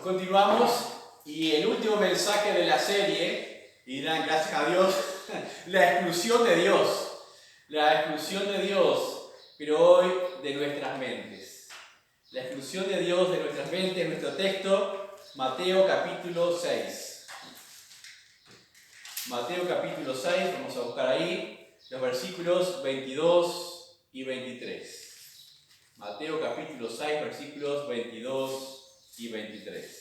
Continuamos y el último mensaje de la serie, y dirán gracias a Dios, la exclusión de Dios. La exclusión de Dios, pero hoy de nuestras mentes. La exclusión de Dios de nuestras mentes, nuestro texto, Mateo capítulo 6. Mateo capítulo 6, vamos a buscar ahí los versículos 22 y 23. Mateo capítulo 6, versículos 22 y 23.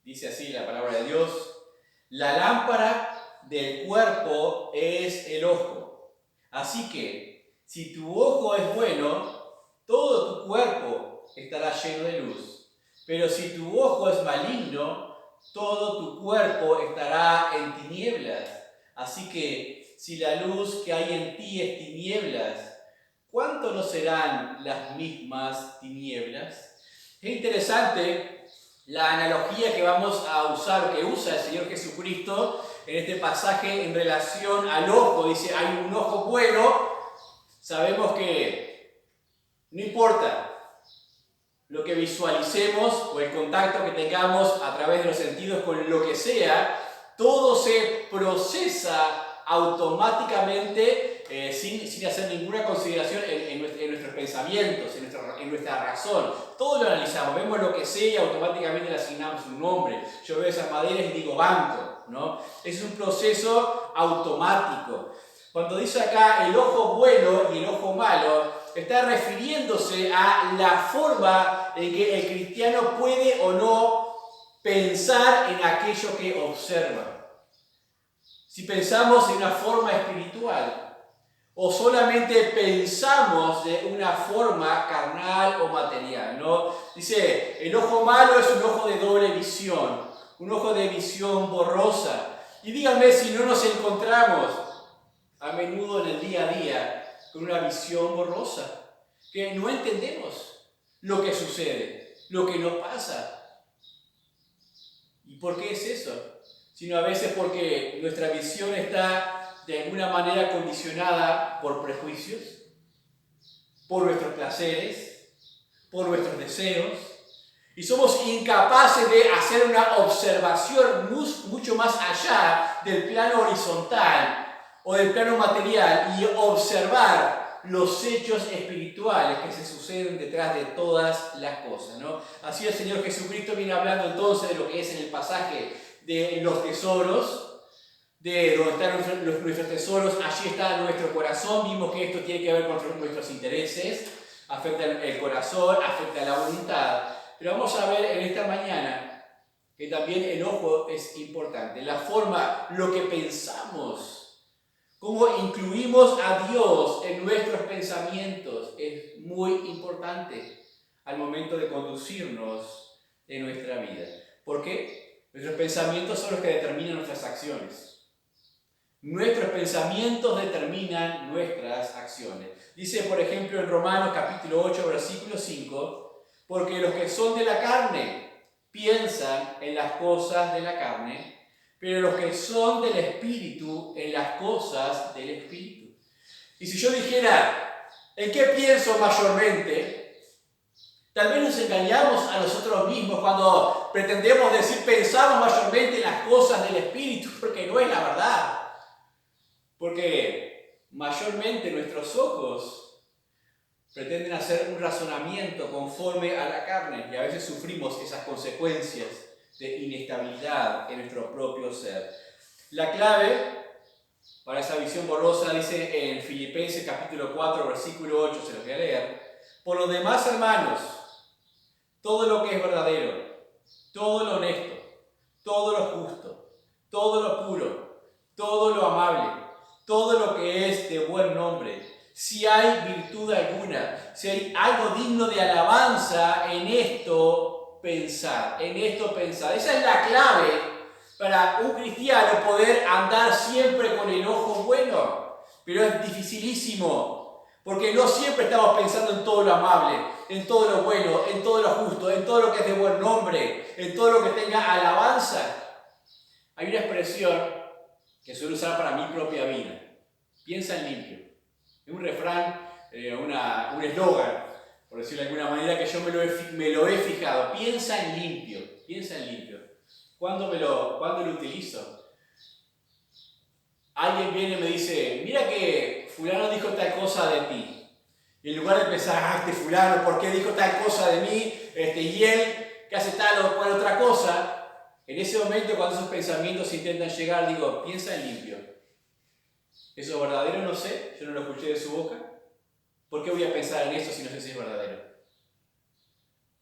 Dice así la palabra de Dios: la lámpara del cuerpo es el ojo. Así que, si tu ojo es bueno, todo tu cuerpo estará lleno de luz. Pero si tu ojo es maligno, todo tu cuerpo estará en tinieblas. Así que, si la luz que hay en ti es tinieblas, ¿cuánto no serán las mismas tinieblas? Es interesante la analogía que vamos a usar, que usa el Señor Jesucristo en este pasaje en relación al ojo. Dice, hay un ojo bueno. Sabemos que no importa lo que visualicemos o el contacto que tengamos a través de los sentidos con lo que sea, todo se procesa automáticamente sin hacer ninguna consideración en nuestros pensamientos, en nuestra razón. Todo lo analizamos, vemos lo que sea y automáticamente le asignamos un nombre. Yo veo esas maderas y digo banco, ¿no? Es un proceso automático. Cuando dice acá el ojo bueno y el ojo malo, está refiriéndose a la forma en que el cristiano puede o no pensar en aquello que observa. Si pensamos en una forma espiritual o solamente pensamos de una forma carnal o material, ¿no? Dice, el ojo malo es un ojo de doble visión, un ojo de visión borrosa. Y díganme si no nos encontramos a menudo en el día a día con una visión borrosa, que no entendemos lo que sucede, lo que nos pasa. ¿Y por qué es eso? Sino a veces porque nuestra visión está de alguna manera condicionada por prejuicios, por nuestros placeres, por nuestros deseos, y somos incapaces de hacer una observación mucho más allá del plano horizontal o del plano material y observar los hechos espirituales que se suceden detrás de todas las cosas, ¿no? Así el Señor Jesucristo viene hablando entonces de lo que es en el pasaje de los tesoros, de donde están nuestros tesoros, allí está nuestro corazón. Vimos que esto tiene que ver con nuestros intereses, afecta el corazón, afecta la voluntad. Pero vamos a ver en esta mañana que también el ojo es importante, la forma, lo que pensamos. Cómo incluimos a Dios en nuestros pensamientos es muy importante al momento de conducirnos en nuestra vida. ¿Por qué? Nuestros pensamientos son los que determinan nuestras acciones. Nuestros pensamientos determinan nuestras acciones. Dice, por ejemplo, en Romanos capítulo 8, versículo 5, porque los que son de la carne piensan en las cosas de la carne, pero los que son del Espíritu, en las cosas del Espíritu. Y si yo dijera, ¿en qué pienso mayormente? Tal vez nos engañamos a nosotros mismos cuando pretendemos decir pensamos mayormente en las cosas del Espíritu, porque no es la verdad. Porque mayormente nuestros ojos pretenden hacer un razonamiento conforme a la carne y a veces sufrimos esas consecuencias de inestabilidad en nuestro propio ser. La clave para esa visión borrosa dice en Filipenses capítulo 4, versículo 8, se los voy a leer. Por lo demás, hermanos, todo lo que es verdadero, todo lo honesto, todo lo justo, todo lo puro, todo lo amable, todo lo que es de buen nombre, si hay virtud alguna, si hay algo digno de alabanza, en esto pensar, en esto pensar. Esa es la clave para un cristiano poder andar siempre con el ojo bueno, pero es dificilísimo, porque no siempre estamos pensando en todo lo amable, en todo lo bueno, en todo lo justo, en todo lo que es de buen nombre, en todo lo que tenga alabanza. Hay una expresión que suelo usar para mi propia vida. Piensa en limpio. Es un refrán, un eslogan, por decirlo de alguna manera, que yo me lo he fijado. Piensa en limpio, piensa en limpio. ¿Cuándo lo utilizo? Alguien viene y me dice, mira que fulano dijo tal cosa de ti. Y en lugar de pensar, este fulano, ¿por qué dijo tal cosa de mí? Y él, que hace tal o cual otra cosa, en ese momento cuando esos pensamientos intentan llegar, digo, piensa en limpio. ¿Eso es verdadero? No sé, yo no lo escuché de su boca. ¿Por qué voy a pensar en eso si no sé si es verdadero?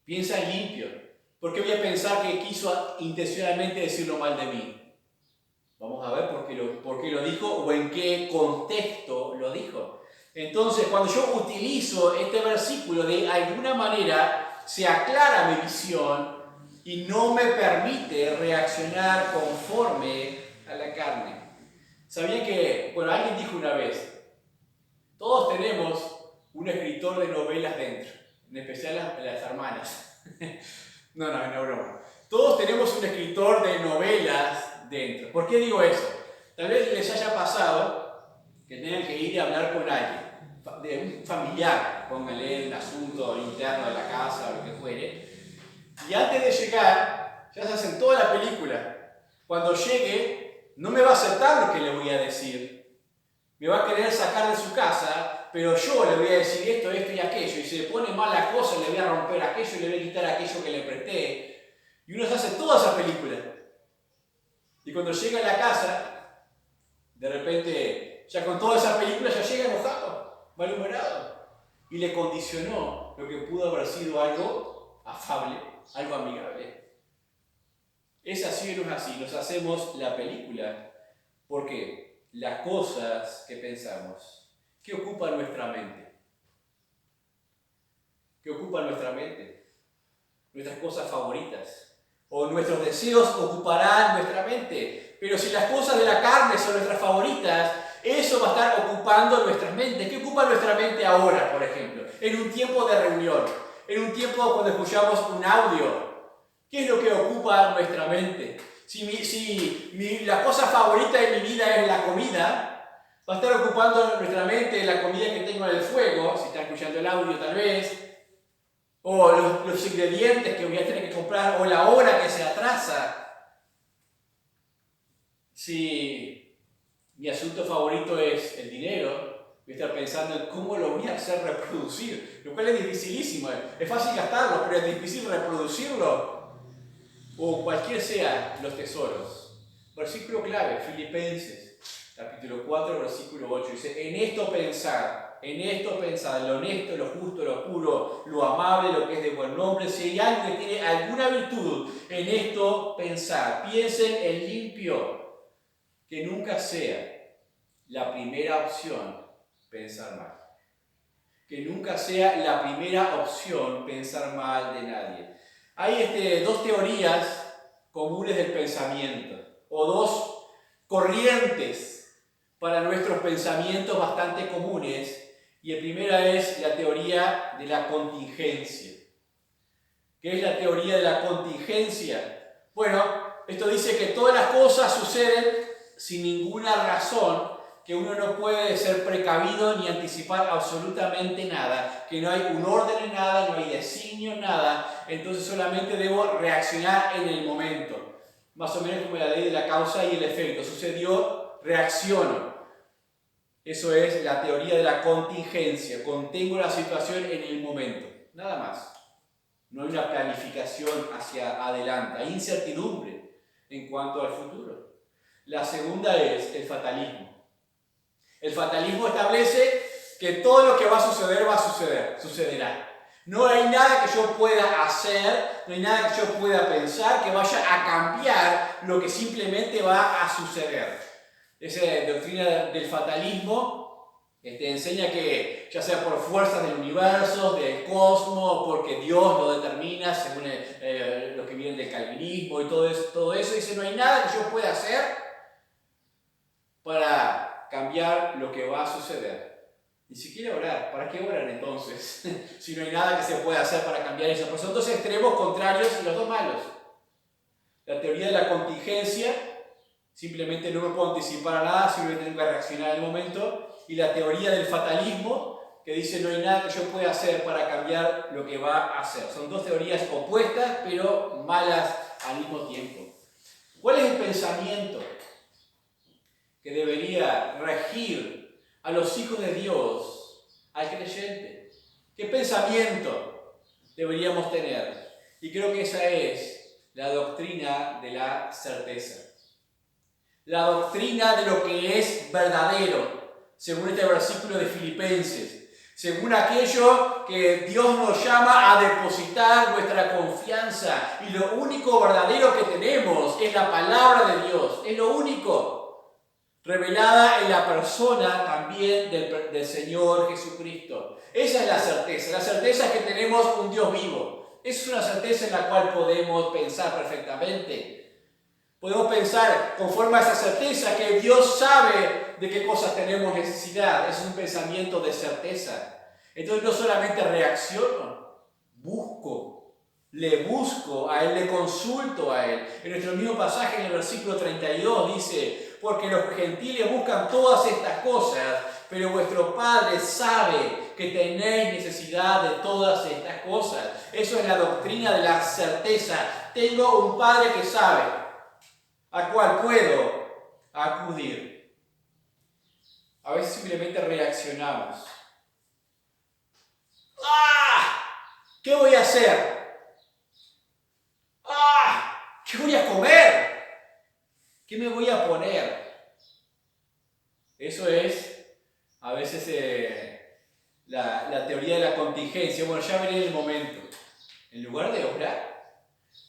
Piensa en limpio. ¿Por qué voy a pensar que quiso intencionalmente decirlo mal de mí? Vamos a ver por qué lo dijo o en qué contexto lo dijo. Entonces, cuando yo utilizo este versículo, de alguna manera se aclara mi visión y no me permite reaccionar conforme a la carne. ¿Sabían que, bueno, alguien dijo una vez, todos tenemos un escritor de novelas dentro, en especial las hermanas. No, broma. Todos tenemos un escritor de novelas dentro. ¿Por qué digo eso? Tal vez les haya pasado que tengan que ir a hablar con alguien, de un familiar, pónganle el asunto interno de la casa o lo que fuere, y antes de llegar, ya se hacen toda la película. Cuando llegue, no me va a aceptar lo que le voy a decir. Me va a querer sacar de su casa, pero yo le voy a decir esto y aquello, y si le pone mal la cosa, le voy a romper aquello y le voy a quitar aquello que le presté. Y uno se hace toda esa película. Y cuando llega a la casa, de repente, ya con toda esa película, ya llega enojado, malhumorado. Y le condicionó lo que pudo haber sido algo afable, algo amigable. Es así o no es así, nos hacemos la película. ¿Por qué? Las cosas que pensamos. ¿Qué ocupa nuestra mente? ¿Qué ocupa nuestra mente? Nuestras cosas favoritas. O nuestros deseos ocuparán nuestra mente. Pero si las cosas de la carne son nuestras favoritas, eso va a estar ocupando nuestras mentes. ¿Qué ocupa nuestra mente ahora, por ejemplo? En un tiempo de reunión. En un tiempo cuando escuchamos un audio. ¿Qué es lo que ocupa nuestra mente? Si la cosa favorita de mi vida es la comida, va a estar ocupando nuestra mente la comida que tengo en el fuego, si está escuchando el audio tal vez, o los ingredientes que voy a tener que comprar, o la hora que se atrasa. Si mi asunto favorito es el dinero, voy a estar pensando en cómo lo voy a hacer reproducir, lo cual es dificilísimo. Es fácil gastarlo, pero es difícil reproducirlo. O cualquier sea los tesoros. Versículo clave, Filipenses, capítulo 4, versículo 8. Dice, en esto pensar, lo honesto, lo justo, lo puro, lo amable, lo que es de buen nombre. Si hay algo que tiene alguna virtud, en esto pensar. Piensen en limpio, que nunca sea la primera opción pensar mal. Que nunca sea la primera opción pensar mal de nadie. Hay dos teorías comunes del pensamiento, o dos corrientes para nuestros pensamientos bastante comunes, y la primera es la teoría de la contingencia. ¿Qué es la teoría de la contingencia? Bueno, esto dice que todas las cosas suceden sin ninguna razón, que uno no puede ser precavido ni anticipar absolutamente nada, que no hay un orden en nada, no hay designio en nada, entonces solamente debo reaccionar en el momento. Más o menos como la ley de la causa y el efecto. Sucedió, reacciono. Eso es la teoría de la contingencia. Contengo la situación en el momento. Nada más. No hay una planificación hacia adelante. Hay incertidumbre en cuanto al futuro. La segunda es el fatalismo. El fatalismo establece que todo lo que va a sucederá. No hay nada que yo pueda hacer, no hay nada que yo pueda pensar que vaya a cambiar lo que simplemente va a suceder. Esa doctrina del fatalismo enseña que, ya sea por fuerzas del universo, del cosmos, porque Dios lo determina según lo que viene del calvinismo y todo eso, dice, no hay nada que yo pueda hacer para cambiar lo que va a suceder. Ni siquiera orar. ¿Para qué orar entonces? Si no hay nada que se pueda hacer para cambiar eso. Pues son dos extremos contrarios y los dos malos. La teoría de la contingencia simplemente no me puedo anticipar a nada, simplemente tengo que reaccionar en el momento, y la teoría del fatalismo, que dice no hay nada que yo pueda hacer para cambiar lo que va a hacer. Son dos teorías opuestas, pero malas al mismo tiempo. ¿Cuál es el pensamiento que debería regir a los hijos de Dios, al creyente? ¿Qué pensamiento deberíamos tener? Y creo que esa es la doctrina de la certeza. La doctrina de lo que es verdadero, según este versículo de Filipenses. Según aquello que Dios nos llama a depositar nuestra confianza. Y lo único verdadero que tenemos es la palabra de Dios. Es lo único. Revelada en la persona también del Señor Jesucristo. Esa es la certeza. La certeza es que tenemos un Dios vivo. Esa es una certeza en la cual podemos pensar perfectamente. Podemos pensar conforme a esa certeza que Dios sabe de qué cosas tenemos necesidad. Es un pensamiento de certeza. Entonces no solamente reacciono, le busco a Él, le consulto a Él. En nuestro mismo pasaje, en el versículo 32, dice: porque los gentiles buscan todas estas cosas, pero vuestro Padre sabe que tenéis necesidad de todas estas cosas. Eso es la doctrina de la certeza. Tengo un Padre que sabe, a cual puedo acudir. A veces simplemente reaccionamos. ¡Ah! ¿Qué voy a hacer? ¡Ah! ¿Qué voy a comer? ¿Qué me voy a poner? Eso es a veces la teoría de la contingencia. Bueno, ya veré en el momento. En lugar de orar,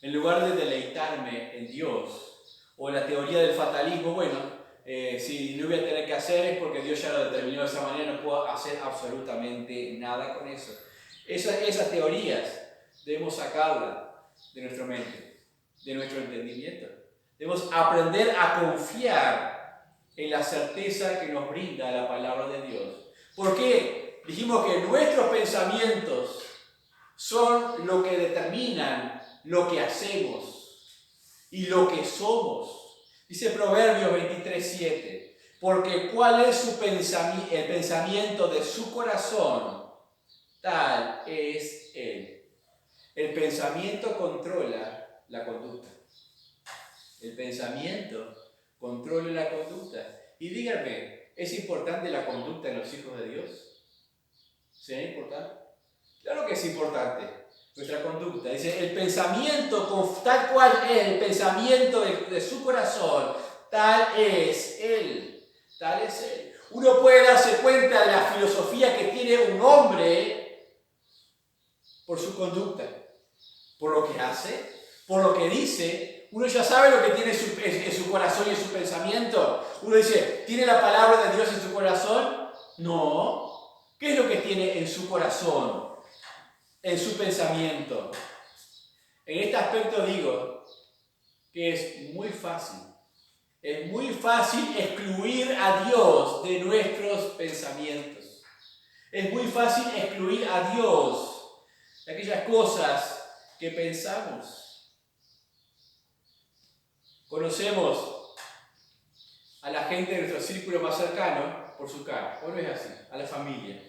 en lugar de deleitarme en Dios, o la teoría del fatalismo, bueno, si no voy a tener que hacer es porque Dios ya lo determinó de esa manera, no puedo hacer absolutamente nada con eso. Esas teorías debemos sacarlas de nuestra mente, de nuestro entendimiento. Debemos aprender a confiar en la certeza que nos brinda la palabra de Dios. ¿Por qué? Dijimos que nuestros pensamientos son lo que determinan lo que hacemos y lo que somos. Dice Proverbios 23:7, porque cuál es el pensamiento de su corazón, tal es él. El pensamiento controla la conducta. El pensamiento controla la conducta. Y díganme, ¿es importante la conducta en los hijos de Dios? ¿Será importante? Claro que es importante. Nuestra conducta. Dice, el pensamiento, tal cual es el pensamiento de su corazón, tal es él. Tal es él. Uno puede darse cuenta de la filosofía que tiene un hombre por su conducta, por lo que hace, por lo que dice. Uno ya sabe lo que tiene en su corazón y en su pensamiento. Uno dice, ¿tiene la palabra de Dios en su corazón? No. ¿Qué es lo que tiene en su corazón? En su pensamiento. En este aspecto digo que es muy fácil excluir a Dios de nuestros pensamientos. Es muy fácil excluir a Dios de aquellas cosas que pensamos. Conocemos a la gente de nuestro círculo más cercano por su cara, ¿o no es así? A la familia.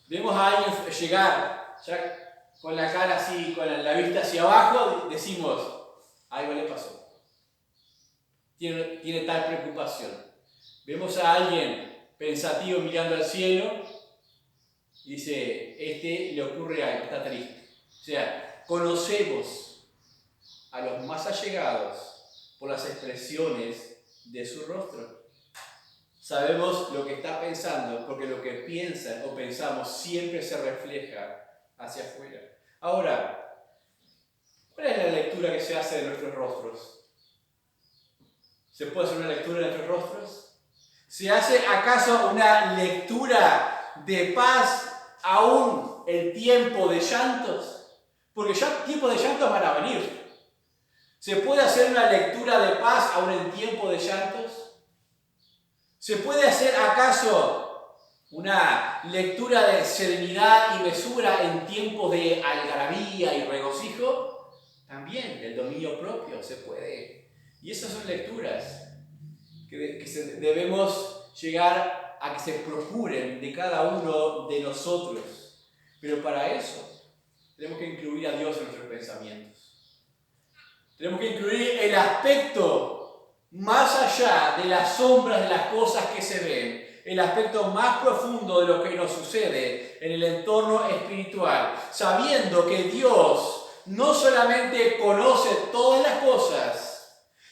Vemos a alguien llegar ya con la cara así, con la vista hacia abajo, decimos, algo le pasó. Tiene tal preocupación. Vemos a alguien pensativo mirando al cielo y dice, le ocurre algo, está triste. O sea, conocemos a los más allegados por las expresiones de su rostro. Sabemos lo que está pensando porque lo que piensan o pensamos siempre se refleja hacia afuera. Ahora, ¿cuál es la lectura que se hace de nuestros rostros? ¿Se puede hacer una lectura de nuestros rostros? ¿Se hace acaso una lectura de paz aún en tiempo de llantos? Porque ya tiempos de llantos van a venir. ¿Se puede hacer una lectura de paz aún en tiempo de llantos? ¿Se puede hacer acaso una lectura de serenidad y mesura en tiempos de algarabía y regocijo? También el dominio propio se puede. Y esas son lecturas debemos llegar a que se procuren de cada uno de nosotros. Pero para eso tenemos que incluir a Dios en nuestros pensamientos. Tenemos que incluir el aspecto más allá de las sombras de las cosas que se ven, el aspecto más profundo de lo que nos sucede en el entorno espiritual, sabiendo que Dios no solamente conoce todas las cosas,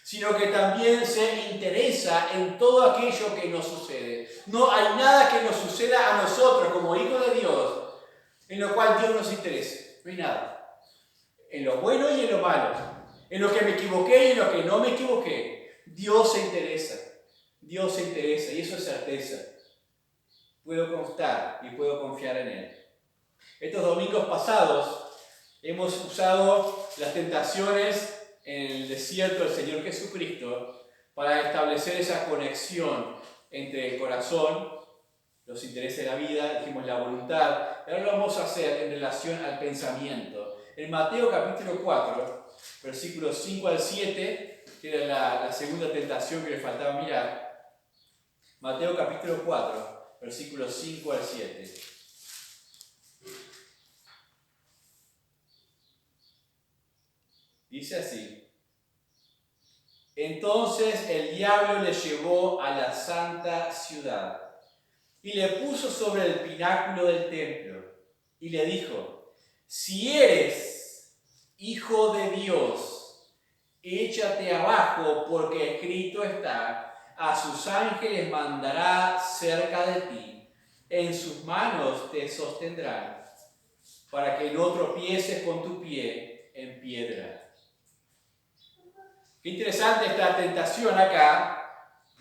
sino que también se interesa en todo aquello que nos sucede. No hay nada que nos suceda a nosotros como hijos de Dios en lo cual Dios nos interese. No hay nada. En lo bueno y en lo malo. En lo que me equivoqué y en lo que no me equivoqué. Dios se interesa. Dios se interesa y eso es certeza. Puedo constar y puedo confiar en Él. Estos domingos pasados hemos usado las tentaciones en el desierto del Señor Jesucristo para establecer esa conexión entre el corazón, los intereses de la vida, dijimos la voluntad. Ahora lo vamos a hacer en relación al pensamiento. En Mateo capítulo 4, versículos 5 al 7, que era la segunda tentación que le faltaba mirar. Mateo capítulo 4, versículos 5 al 7. Dice así: Entonces el diablo le llevó a la santa ciudad y le puso sobre el pináculo del templo y le dijo: si eres hijo de Dios, échate abajo, porque escrito está: a sus ángeles mandará cerca de ti, en sus manos te sostendrán, para que no tropieces con tu pie en piedra. Qué interesante esta tentación acá.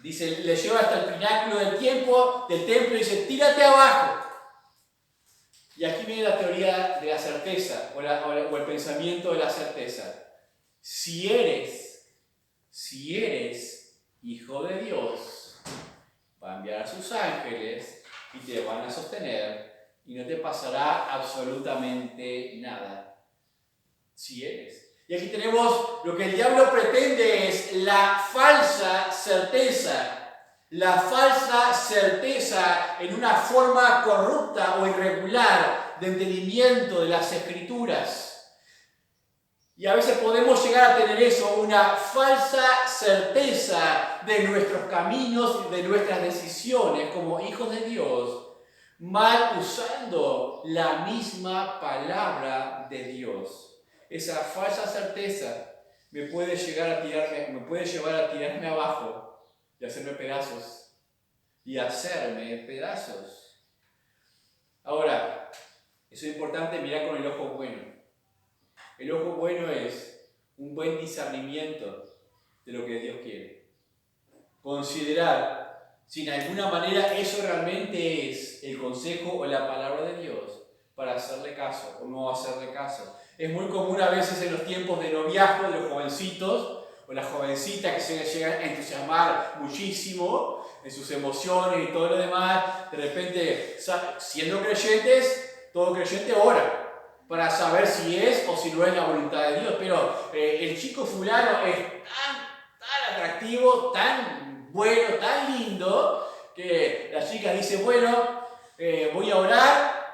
Dice, le lleva hasta el pináculo del templo y dice: tírate abajo. Y aquí viene la teoría de la certeza, o el pensamiento de la certeza. Si eres hijo de Dios, va a enviar a sus ángeles y te van a sostener y no te pasará absolutamente nada. Si eres. Y aquí tenemos lo que el diablo pretende, es la falsa certeza. La falsa certeza en una forma corrupta o irregular de entendimiento de las Escrituras. Y a veces podemos llegar a tener eso, una falsa certeza de nuestros caminos y de nuestras decisiones como hijos de Dios, mal usando la misma palabra de Dios. Esa falsa certeza me puede llevar a tirarme abajo y hacerme pedazos. Ahora, eso es importante mirar con el ojo bueno. El ojo bueno es un buen discernimiento de lo que Dios quiere. Considerar si de alguna manera eso realmente es el consejo o la palabra de Dios, para hacerle caso o no hacerle caso. Es muy común a veces en los tiempos de noviazgo de los jovencitos o las jovencitas que se llegan a entusiasmar muchísimo en sus emociones y todo lo demás. De repente, siendo creyentes, todo creyente ora para saber si es o si no es la voluntad de Dios. Pero el chico fulano es tan atractivo, tan bueno, tan lindo, que la chica dice: bueno, voy a orar.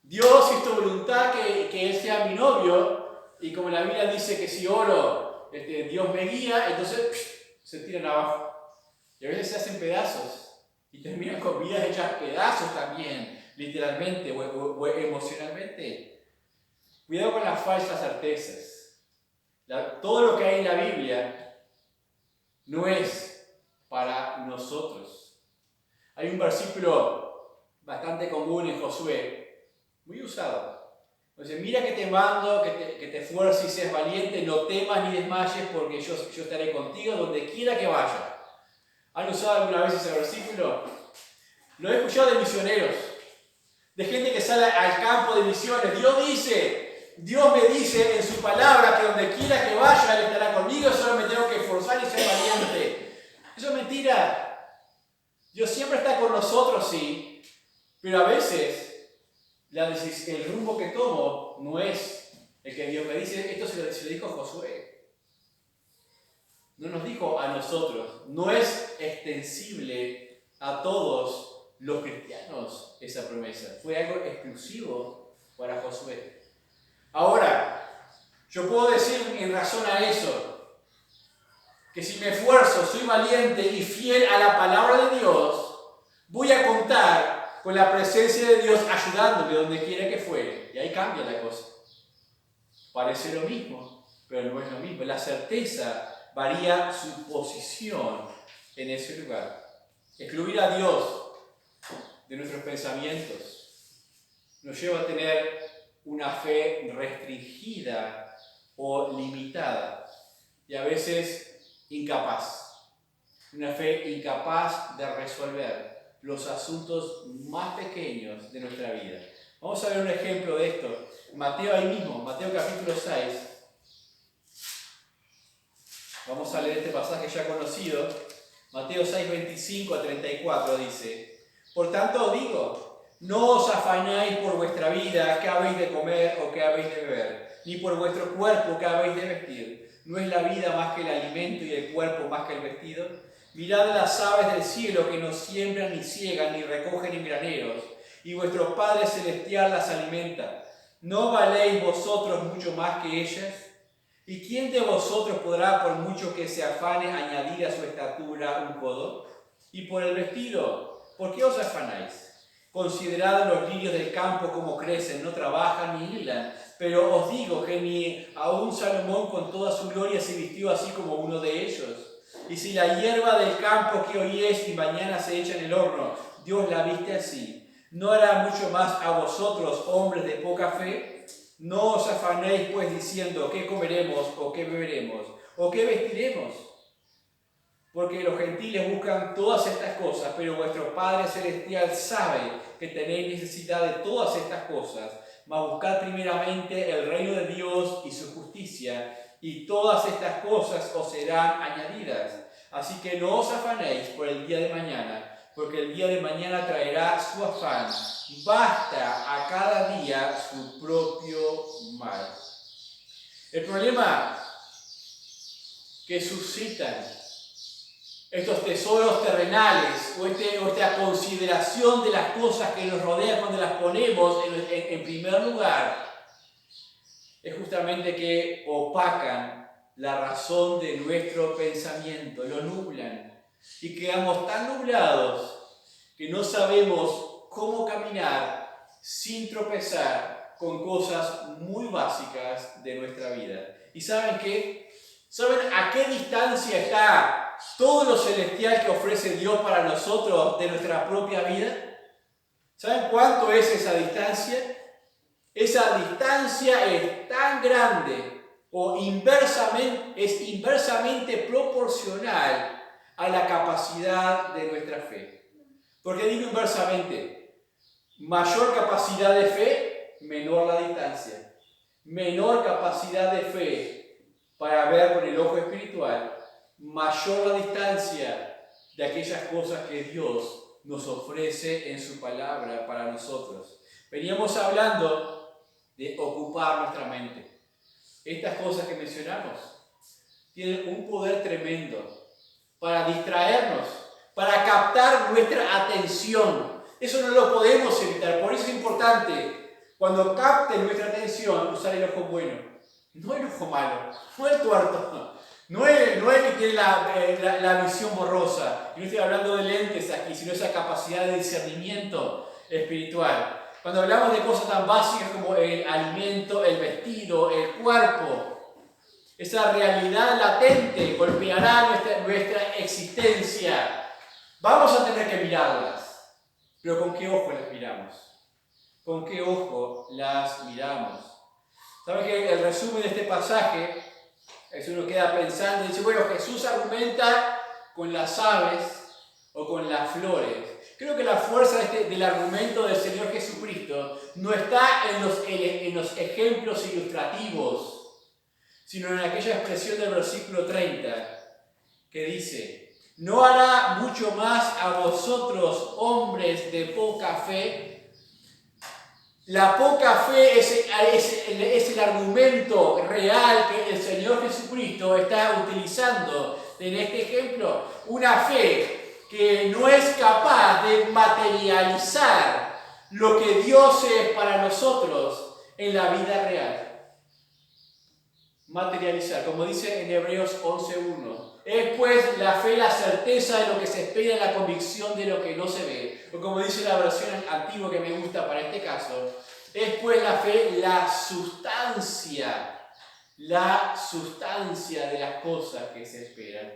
Dios, si es tu voluntad que él sea mi novio, y como la Biblia dice que si oro, Dios me guía, entonces se tiran abajo. Y a veces se hacen pedazos y terminan con vidas hechas pedazos también, literalmente o emocionalmente. Cuidado con las falsas certezas. Todo lo que hay en la Biblia no es para nosotros. Hay un versículo bastante común en Josué, muy usado. Entonces, mira que te mando, que te esfuerces y seas valiente, no temas ni desmayes, porque yo estaré contigo donde quiera que vayas. ¿Han usado alguna vez ese versículo? Lo he escuchado de misioneros, de gente que sale al campo de misiones. Dios me dice en su palabra que donde quiera que vaya, Él estará conmigo, solo me tengo que esforzar y ser valiente. Eso es mentira. Dios siempre está con nosotros, sí, pero a veces el rumbo que tomo no es el que Dios me dice. Esto se lo dijo Josué. no nos dijo a nosotros, no es extensible a todos los cristianos esa promesa, fue algo exclusivo para Josué. Ahora, yo puedo decir en razón a eso, que si me esfuerzo, soy valiente y fiel a la palabra de Dios, voy a contar con la presencia de Dios ayudándome donde quiera que fuere. Y ahí cambia la cosa. Parece lo mismo, pero no es lo mismo. La certeza varía su posición en ese lugar. Excluir a Dios de nuestros pensamientos nos lleva a tener una fe restringida o limitada y a veces incapaz. Una fe incapaz de resolver los asuntos más pequeños de nuestra vida. Vamos a ver un ejemplo de esto. Mateo ahí mismo, Mateo capítulo 6. Vamos a leer este pasaje ya conocido. Mateo 6, 25 a 34 dice: Por tanto os digo, no os afanéis por vuestra vida, qué habéis de comer o qué habéis de beber, ni por vuestro cuerpo, qué habéis de vestir. ¿No es la vida más que el alimento y el cuerpo más que el vestido? Mirad las aves del cielo, que no siembran, ni ciegan, ni recogen en graneros, y vuestro Padre Celestial las alimenta. ¿No valéis vosotros mucho más que ellas? ¿Y quién de vosotros podrá, por mucho que se afane, añadir a su estatura un codo? Y por el vestido, ¿por qué os afanáis? Considerad los lirios del campo como crecen, no trabajan ni hilan. Pero os digo que ni aun Salomón con toda su gloria se vistió así como uno de ellos. Y si la hierba del campo que hoy es y mañana se echa en el horno, Dios la viste así, ¿no hará mucho más a vosotros, hombres de poca fe? No os afanéis pues diciendo qué comeremos o qué beberemos o qué vestiremos. Porque los gentiles buscan todas estas cosas, pero vuestro Padre Celestial sabe que tenéis necesidad de todas estas cosas. Mas buscad primeramente el reino de Dios y su justicia, y todas estas cosas os serán añadidas. Así que no os afanéis por el día de mañana, porque el día de mañana traerá su afán. Basta a cada día su propio mal. El problema que suscitan estos tesoros terrenales o esta consideración de las cosas que nos rodean cuando las ponemos en primer lugar es justamente que opacan la razón de nuestro pensamiento, lo nublan y quedamos tan nublados que no sabemos cómo caminar sin tropezar con cosas muy básicas de nuestra vida. ¿Y saben qué? ¿Saben a qué distancia está todo lo celestial que ofrece Dios para nosotros de nuestra propia vida? ¿Saben cuánto es esa distancia? Esa distancia es tan grande o es inversamente proporcional a la capacidad de nuestra fe. ¿Por qué digo inversamente? Mayor capacidad de fe, menor la distancia. Menor capacidad de fe para ver con el ojo espiritual, mayor la distancia de aquellas cosas que Dios nos ofrece en su palabra para nosotros. Veníamos hablando de ocupar nuestra mente. Estas cosas que mencionamos tienen un poder tremendo para distraernos, para captar nuestra atención. Eso no lo podemos evitar, por eso es importante, cuando capte nuestra atención, usar el ojo bueno. No el ojo malo, no el tuerto, no el que tiene la visión borrosa. Y no estoy hablando de lentes aquí, sino esa capacidad de discernimiento espiritual. Cuando hablamos de cosas tan básicas como el alimento, el vestido, el cuerpo, esa realidad latente golpeará nuestra existencia. Vamos a tener que mirarlas, pero ¿con qué ojo las miramos? ¿Con qué ojo las miramos? ¿Saben que el resumen de este pasaje es uno queda pensando y dice, bueno, Jesús argumenta con las aves o con las flores? Creo que la fuerza del argumento del Señor Jesucristo no está en los ejemplos ilustrativos, sino en aquella expresión del versículo 30 que dice, ¿no hará mucho más a vosotros, hombres de poca fe? La poca fe es el argumento real que el Señor Jesucristo está utilizando en este ejemplo. Una fe que no es capaz de materializar lo que Dios es para nosotros en la vida real. Materializar, como dice en Hebreos 11:1. Es pues la fe la certeza de lo que se espera, la convicción de lo que no se ve. O como dice la versión antigua que me gusta para este caso, es pues la fe la sustancia de las cosas que se esperan.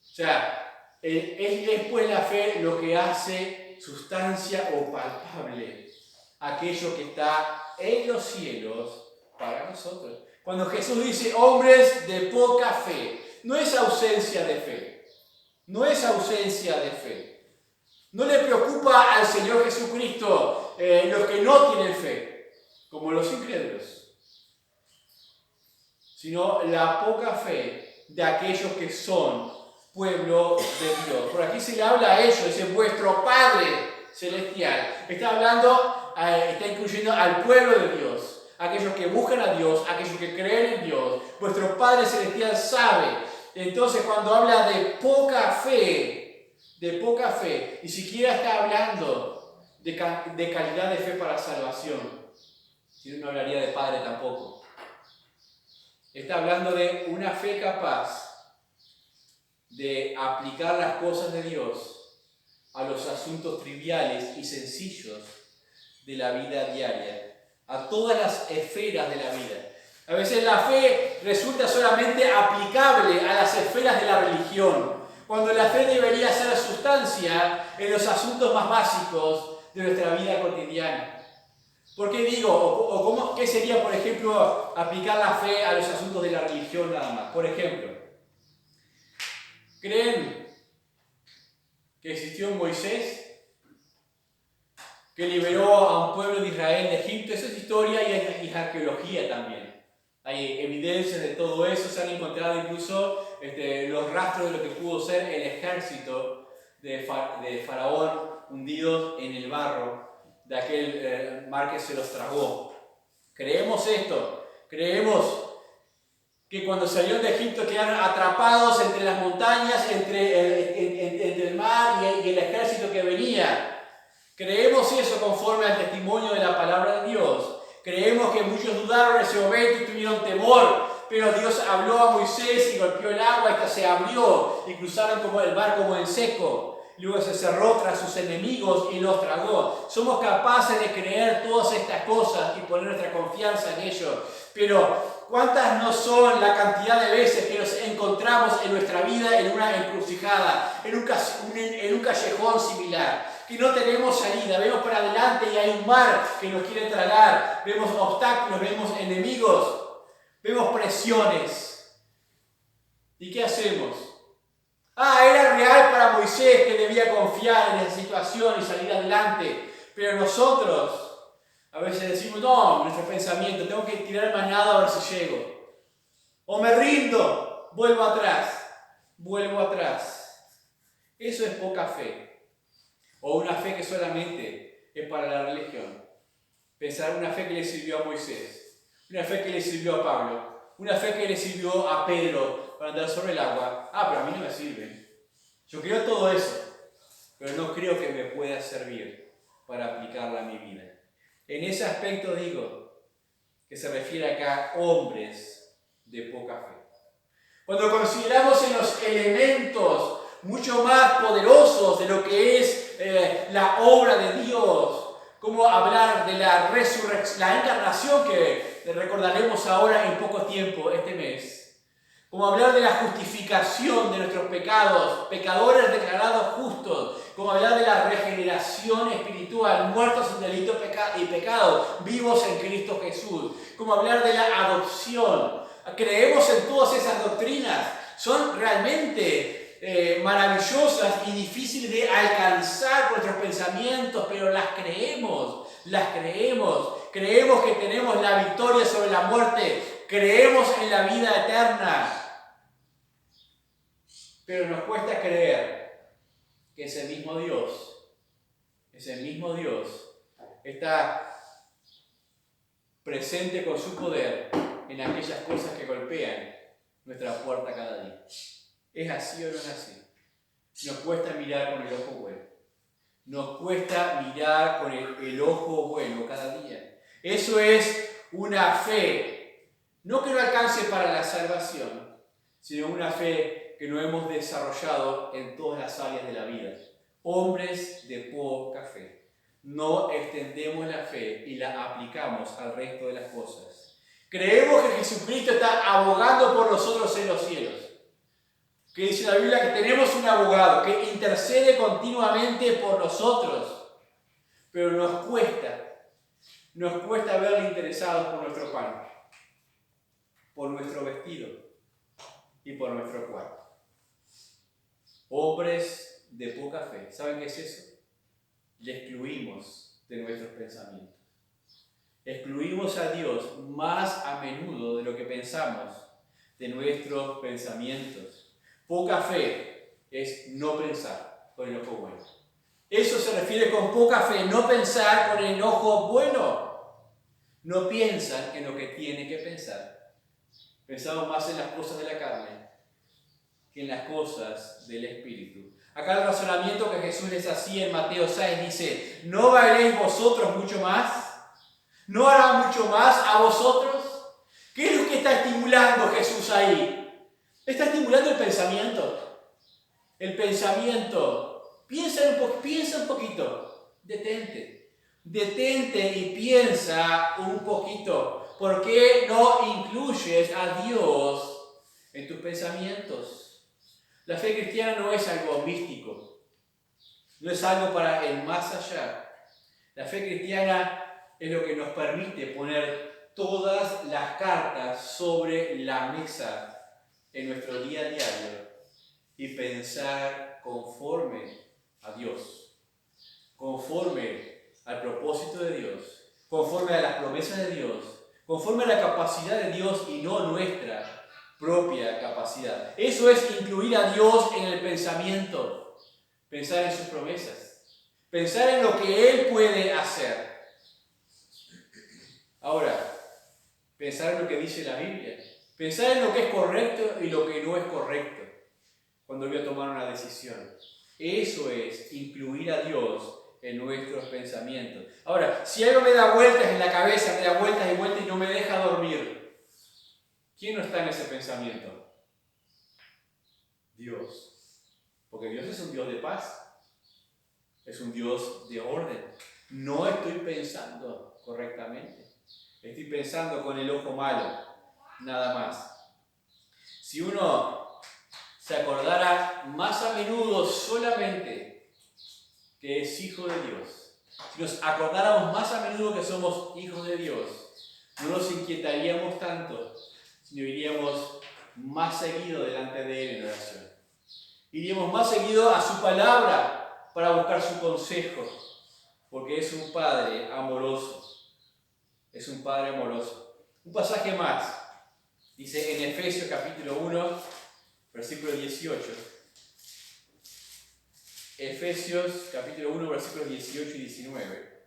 O sea, es pues la fe lo que hace sustancia o palpable aquello que está en los cielos para nosotros. Cuando Jesús dice hombres de poca fe, no es ausencia de fe. No es ausencia de fe. No le preocupa al Señor Jesucristo los que no tienen fe, como los incrédulos, sino la poca fe de aquellos que son pueblo de Dios. Por aquí se le habla a ellos, dice vuestro Padre Celestial. Está hablando, está incluyendo al pueblo de Dios. Aquellos que buscan a Dios, aquellos que creen en Dios, vuestro Padre Celestial sabe. Entonces cuando habla de poca fe, ni siquiera está hablando de calidad de fe para salvación. Si no hablaría de Padre tampoco. Está hablando de una fe capaz de aplicar las cosas de Dios a los asuntos triviales y sencillos de la vida diaria, a todas las esferas de la vida. A veces la fe resulta solamente aplicable a las esferas de la religión, cuando la fe debería ser sustancia en los asuntos más básicos de nuestra vida cotidiana. ¿Por qué digo? ¿Qué sería, por ejemplo, aplicar la fe a los asuntos de la religión nada más? Por ejemplo, ¿creen que existió un Moisés que liberó a un pueblo de Israel de Egipto? Eso es historia y es arqueología también. Hay evidencias de todo eso, se han encontrado incluso los rastros de lo que pudo ser el ejército de Faraón hundidos en el barro de aquel mar que se los tragó. Creemos esto, creemos que cuando salieron de Egipto quedaron atrapados entre las montañas, entre el mar y el ejército que venía. Creemos eso conforme al testimonio de la palabra de Dios. Creemos que muchos dudaron en ese momento y tuvieron temor, pero Dios habló a Moisés y golpeó el agua, esta se abrió y cruzaron como el mar como en seco. Luego se cerró tras sus enemigos y los tragó. Somos capaces de creer todas estas cosas y poner nuestra confianza en ello. Pero ¿cuántas no son la cantidad de veces que nos encontramos en nuestra vida en una encrucijada, en un callejón similar? Que no tenemos salida, vemos para adelante y hay un mar que nos quiere tragar, vemos obstáculos, vemos enemigos, vemos presiones. ¿Y qué hacemos? Era real para Moisés que debía confiar en esa situación y salir adelante, pero nosotros a veces decimos, no, nuestro pensamiento, tengo que tirar manada a ver si llego. O me rindo, vuelvo atrás. Eso es poca fe. O una fe que solamente es para la religión. Pensar una fe que le sirvió a Moisés, una fe que le sirvió a Pablo, una fe que le sirvió a Pedro para andar sobre el agua. Pero a mí no me sirve. Yo creo todo eso, pero no creo que me pueda servir para aplicarla a mi vida. En ese aspecto digo que se refiere acá a hombres de poca fe. Cuando consideramos en los elementos mucho más poderosos de lo que es la obra de Dios, como hablar de la resurrección, la encarnación que recordaremos ahora en poco tiempo, este mes, como hablar de la justificación de nuestros pecados, pecadores declarados justos, como hablar de la regeneración espiritual, muertos en delito y pecado, vivos en Cristo Jesús, como hablar de la adopción. Creemos en todas esas doctrinas, son realmente maravillosas y difíciles de alcanzar por nuestros pensamientos, pero las creemos. Creemos que tenemos la victoria sobre la muerte, creemos en la vida eterna, pero nos cuesta creer que ese mismo Dios está presente con su poder en aquellas cosas que golpean nuestra puerta cada día. ¿Es así o no es así? Nos cuesta mirar con el ojo bueno. Nos cuesta mirar con el ojo bueno cada día. Eso es una fe, no que no alcance para la salvación, sino una fe que no hemos desarrollado en todas las áreas de la vida. Hombres de poca fe. No extendemos la fe y la aplicamos al resto de las cosas. Creemos que Jesucristo está abogando por nosotros en los cielos. Que dice la Biblia que tenemos un abogado que intercede continuamente por nosotros. Pero nos cuesta verle interesados por nuestro pan, por nuestro vestido y por nuestro cuarto. Hombres de poca fe. ¿Saben qué es eso? Le excluimos de nuestros pensamientos. Excluimos a Dios más a menudo de lo que pensamos de nuestros pensamientos. Poca fe es no pensar con el ojo bueno. Eso se refiere con poca fe, no pensar con el ojo bueno. No piensan en lo que tienen que pensar. Pensamos más en las cosas de la carne que en las cosas del Espíritu. Acá el razonamiento que Jesús les hacía en Mateo 6 dice: ¿no valeréis vosotros mucho más? ¿No hará mucho más a vosotros? ¿Qué es lo que está estimulando Jesús ahí? Está estimulando el pensamiento. El pensamiento. Piensa un poquito. Detente. Detente y piensa un poquito. ¿Por qué no incluyes a Dios en tus pensamientos? La fe cristiana no es algo místico. No es algo para el más allá. La fe cristiana es lo que nos permite poner todas las cartas sobre la mesa en nuestro día a diario y pensar conforme a Dios, conforme al propósito de Dios, conforme a las promesas de Dios, conforme a la capacidad de Dios y no nuestra propia capacidad. Eso es incluir a Dios en el pensamiento, pensar en sus promesas, pensar en lo que Él puede hacer. Ahora, pensar en lo que dice la Biblia, pensar en lo que es correcto y lo que no es correcto cuando voy a tomar una decisión. Eso es incluir a Dios en nuestros pensamientos. Ahora, si algo me da vueltas en la cabeza, me da vueltas y vueltas y no me deja dormir, ¿quién no está en ese pensamiento? Dios. Porque Dios es un Dios de paz, es un Dios de orden. No estoy pensando correctamente. Estoy pensando con el ojo malo, nada más. Si uno se acordara más a menudo solamente que es hijo de Dios, si nos acordáramos más a menudo que somos hijos de Dios, no nos inquietaríamos tanto, sino iríamos más seguido delante de Él en oración. Iríamos más seguido a su palabra para buscar su consejo, porque es un Padre amoroso. Es un Padre amoroso. Un pasaje más, dice en Efesios capítulo 1, versículo 18. Efesios capítulo 1, versículos 18 y 19.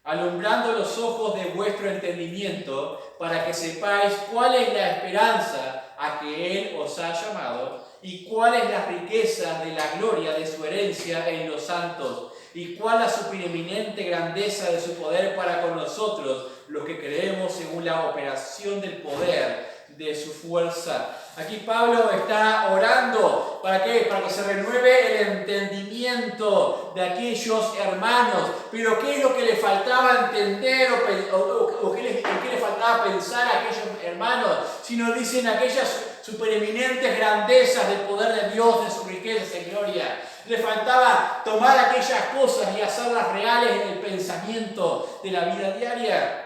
Alumbrando los ojos de vuestro entendimiento, para que sepáis cuál es la esperanza a que Él os ha llamado, y cuál es la riqueza de la gloria de su herencia en los santos, y cuál la supereminente grandeza de su poder para con nosotros, los que creemos según la operación del poder de su fuerza. Aquí Pablo está orando, ¿para qué? Para que se renueve el entendimiento de aquellos hermanos. Pero ¿qué es lo que le faltaba entender o qué le faltaba pensar a aquellos hermanos? Si nos dicen aquellas supereminentes grandezas del poder de Dios, de sus riquezas en gloria. Le faltaba tomar aquellas cosas y hacerlas reales en el pensamiento de la vida diaria.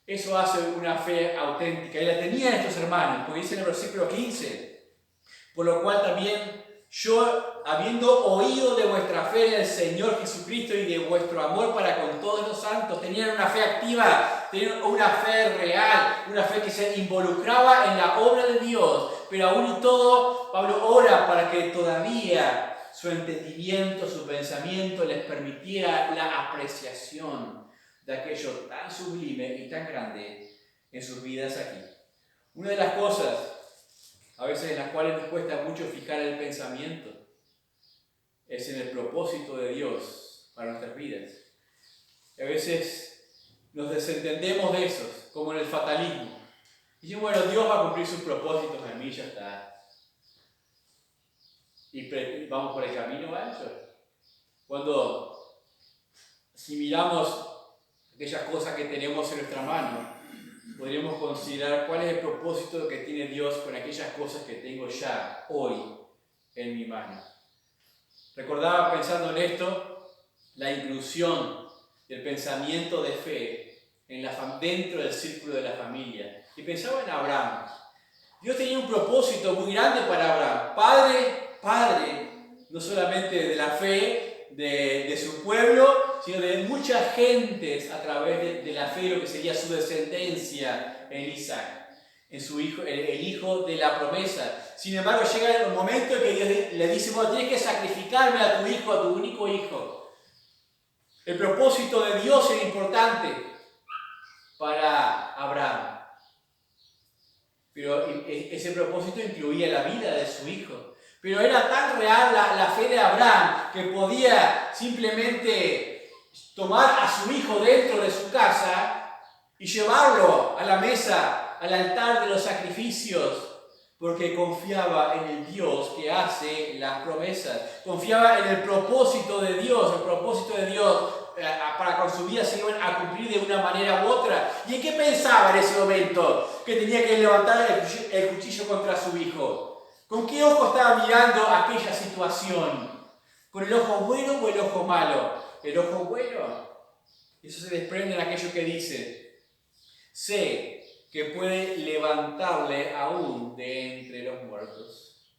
Eso hace una fe auténtica. Y la tenían estos hermanos, porque dice en el versículo 15, por lo cual también yo, habiendo oído de vuestra fe en el Señor Jesucristo y de vuestro amor para con todos los santos, tenían una fe activa, tenían una fe real, una fe que se involucraba en la obra de Dios, pero aún y todo, Pablo ora para que todavía su entendimiento, su pensamiento les permitiera la apreciación de aquello tan sublime y tan grande en sus vidas aquí. Una de las cosas a veces en las cuales nos cuesta mucho fijar el pensamiento, es en el propósito de Dios para nuestras vidas. A veces nos desentendemos de esos, como en el fatalismo. Y decimos, bueno, Dios va a cumplir sus propósitos en mí, ya está. Y vamos por el camino a eso. Cuando, si miramos aquellas cosas que tenemos en nuestra mano, podríamos considerar cuál es el propósito que tiene Dios con aquellas cosas que tengo ya, hoy, en mi mano. Recordaba, pensando en esto, la inclusión del pensamiento de fe dentro del círculo de la familia. Y pensaba en Abraham. Dios tenía un propósito muy grande para Abraham. Padre, no solamente de la fe de su pueblo, sino de muchas gentes a través de la fe, lo que sería su descendencia en Isaac, en su hijo, el hijo de la promesa. Sin embargo, llega el momento en que Dios le dice, bueno, tienes que sacrificarme a tu hijo, a tu único hijo. El propósito de Dios era importante para Abraham. Pero ese propósito incluía la vida de su hijo. Pero era tan real la fe de Abraham que podía simplemente tomar a su hijo dentro de su casa y llevarlo a la mesa, al altar de los sacrificios, porque confiaba en el Dios que hace las promesas. Confiaba en el propósito de Dios. El propósito de Dios para con su vida se iban a cumplir de una manera u otra. ¿Y en qué pensaba en ese momento? Que tenía que levantar el cuchillo contra su hijo. ¿Con qué ojo estaba mirando aquella situación? ¿Con el ojo bueno o el ojo malo? El ojo bueno. Eso se desprende en aquello que dice: sé que puede levantarle aún de entre los muertos.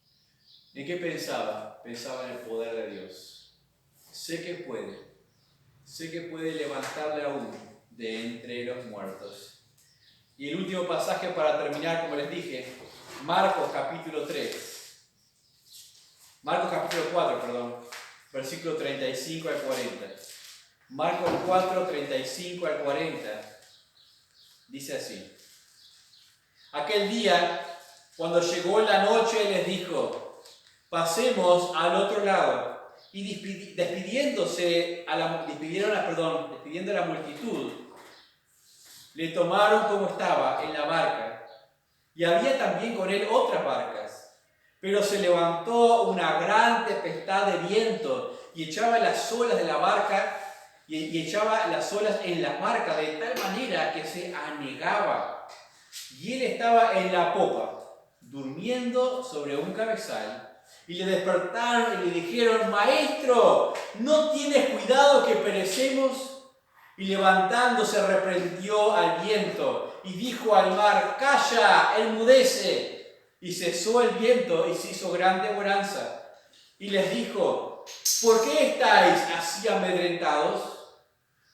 ¿En qué pensaba? Pensaba en el poder de Dios. Sé que puede levantarle aún de entre los muertos. Y el último pasaje para terminar, como les dije, Marcos capítulo 4, versículo 35 al 40. Marcos 4, 35 al 40, dice así: aquel día, cuando llegó la noche, les dijo: pasemos al otro lado. Y despidiendo a la multitud, le tomaron como estaba en la barca. Y había también con él otras barcas. Pero se levantó una gran tempestad de viento y echaba las olas de la barca y echaba las olas en la barca de tal manera que se anegaba. Y él estaba en la popa, durmiendo sobre un cabezal. Y le despertaron y le dijeron: Maestro, ¿no tienes cuidado que perecemos? Y levantándose reprendió al viento y dijo al mar: Calla, enmudece. Y cesó el viento y se hizo grande bonanza. Y les dijo: ¿por qué estáis así amedrentados?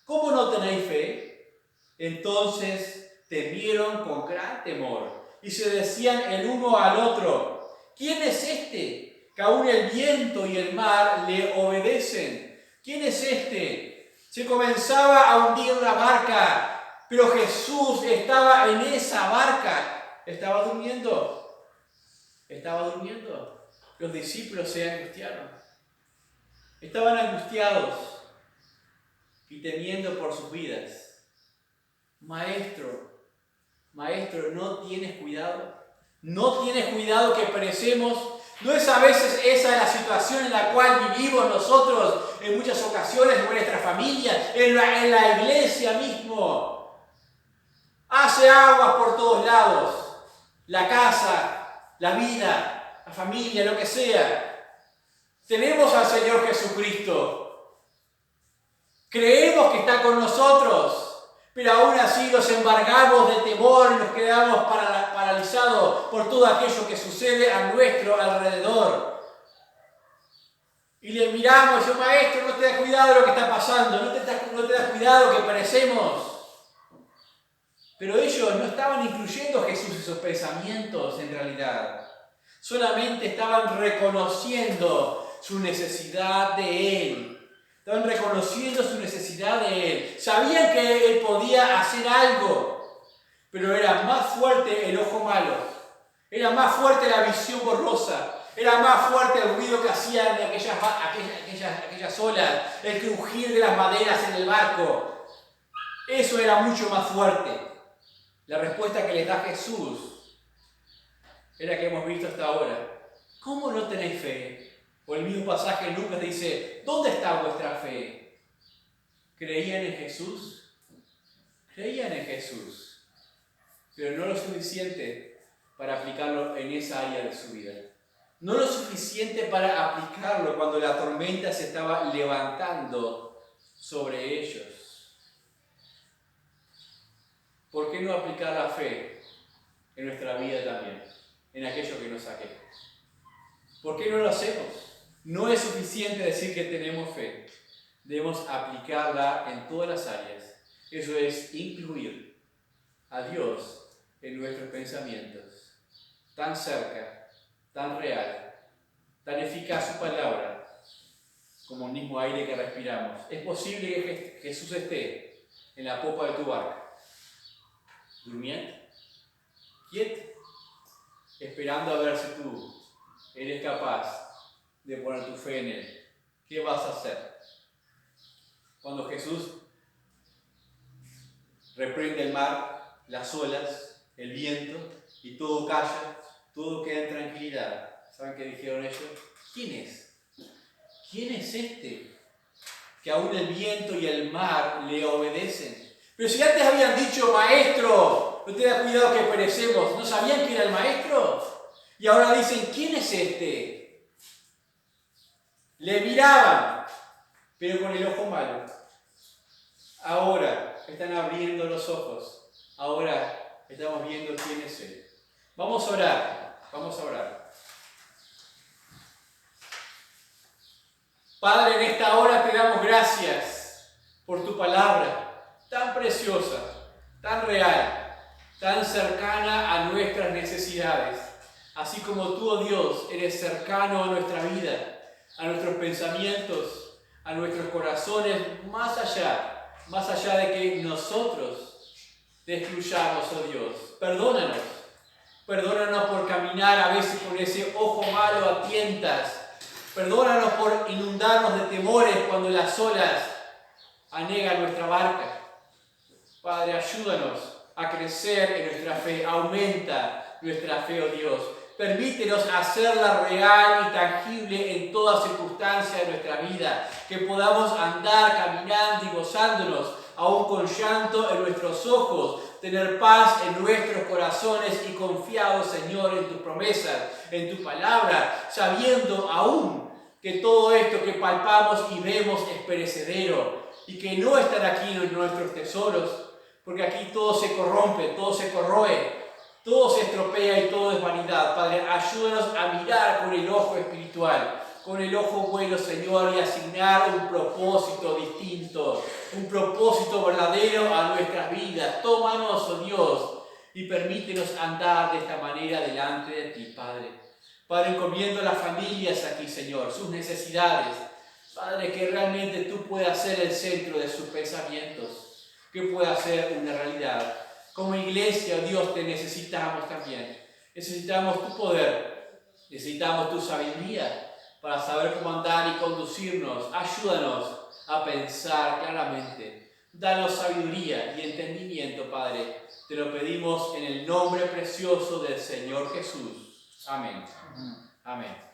¿Cómo no tenéis fe? Entonces temieron con gran temor y se decían el uno al otro: ¿quién es este que aún el viento y el mar le obedecen? ¿Quién es este? Se comenzaba a hundir la barca, pero Jesús estaba en esa barca. Estaba durmiendo. Los discípulos se angustiaron. Estaban angustiados y temiendo por sus vidas. Maestro, ¿no tienes cuidado? ¿No tienes cuidado que perecemos? ¿No es a veces esa la situación en la cual vivimos nosotros en muchas ocasiones, en nuestra familia, en la iglesia mismo? Hace aguas por todos lados. La casa, la vida, la familia, lo que sea. Tenemos al Señor Jesucristo. Creemos que está con nosotros. Pero aún así nos embargamos de temor y nos quedamos paralizados por todo aquello que sucede a nuestro alrededor. Y le miramos y decimos: Maestro, no te das cuidado de lo que está pasando, no te das cuidado que perecemos. Pero ellos no estaban incluyendo a Jesús en sus pensamientos en realidad. Solamente estaban reconociendo su necesidad de Él. Estaban reconociendo su necesidad de Él. Sabían que Él podía hacer algo, pero era más fuerte el ojo malo. Era más fuerte la visión borrosa. Era más fuerte el ruido que hacían de aquellas olas, el crujir de las maderas en el barco. Eso era mucho más fuerte. La respuesta que les da Jesús era que hemos visto hasta ahora. ¿Cómo no tenéis fe? O el mismo pasaje en Lucas dice, ¿dónde está vuestra fe? ¿Creían en Jesús? Creían en Jesús, pero no lo suficiente para aplicarlo en esa área de su vida. No lo suficiente para aplicarlo cuando la tormenta se estaba levantando sobre ellos. ¿Por qué no aplicar la fe en nuestra vida también, en aquello que nos aqueja? ¿Por qué no lo hacemos? No es suficiente decir que tenemos fe. Debemos aplicarla en todas las áreas. Eso es incluir a Dios en nuestros pensamientos. Tan cerca, tan real, tan eficaz su palabra como el mismo aire que respiramos. Es posible que Jesús esté en la popa de tu barca, durmiendo, quieto, esperando a ver si tú eres capaz de poner tu fe en Él. ¿Qué vas a hacer? Cuando Jesús reprende el mar, las olas, el viento, y todo calla, todo queda en tranquilidad. ¿Saben qué dijeron ellos? ¿Quién es? ¿Quién es este? Que aún el viento y el mar le obedecen. Pero si antes habían dicho, maestro, no te da cuidado que perecemos, ¿no sabían que era el maestro? Y ahora dicen, ¿quién es este? Le miraban, pero con el ojo malo. Ahora están abriendo los ojos. Ahora estamos viendo quién es Él. Vamos a orar. Vamos a orar. Padre, en esta hora te damos gracias por tu palabra tan preciosa, tan real, tan cercana a nuestras necesidades. Así como tú, oh Dios, eres cercano a nuestra vida, a nuestros pensamientos, a nuestros corazones, más allá de que nosotros te excluyamos, oh Dios. Perdónanos por caminar a veces con ese ojo malo a tientas. Perdónanos por inundarnos de temores cuando las olas anegan nuestra barca. Padre, ayúdanos a crecer en nuestra fe. Aumenta nuestra fe, oh Dios. Permítenos hacerla real y tangible en toda circunstancia de nuestra vida. Que podamos andar caminando y gozándonos, aún con llanto en nuestros ojos. Tener paz en nuestros corazones y confiados, Señor, en tus promesas, en tu palabra, sabiendo aún que todo esto que palpamos y vemos es perecedero y que no están aquí nuestros tesoros, porque aquí todo se corrompe, todo se corroe, todo se estropea y todo es vanidad. Padre, ayúdanos a mirar con el ojo espiritual, con el ojo bueno, Señor, y asignar un propósito distinto, un propósito verdadero a nuestras vidas. Tómanos, oh Dios, y permítenos andar de esta manera delante de ti, Padre. Padre, encomiendo a las familias aquí, Señor, sus necesidades. Padre, que realmente tú puedas ser el centro de sus pensamientos, que pueda ser una realidad. Como iglesia, oh Dios, te necesitamos también. Necesitamos tu poder, necesitamos tu sabiduría para saber cómo andar y conducirnos. Ayúdanos a pensar claramente. Danos sabiduría y entendimiento, Padre. Te lo pedimos en el nombre precioso del Señor Jesús. Amén. Amén.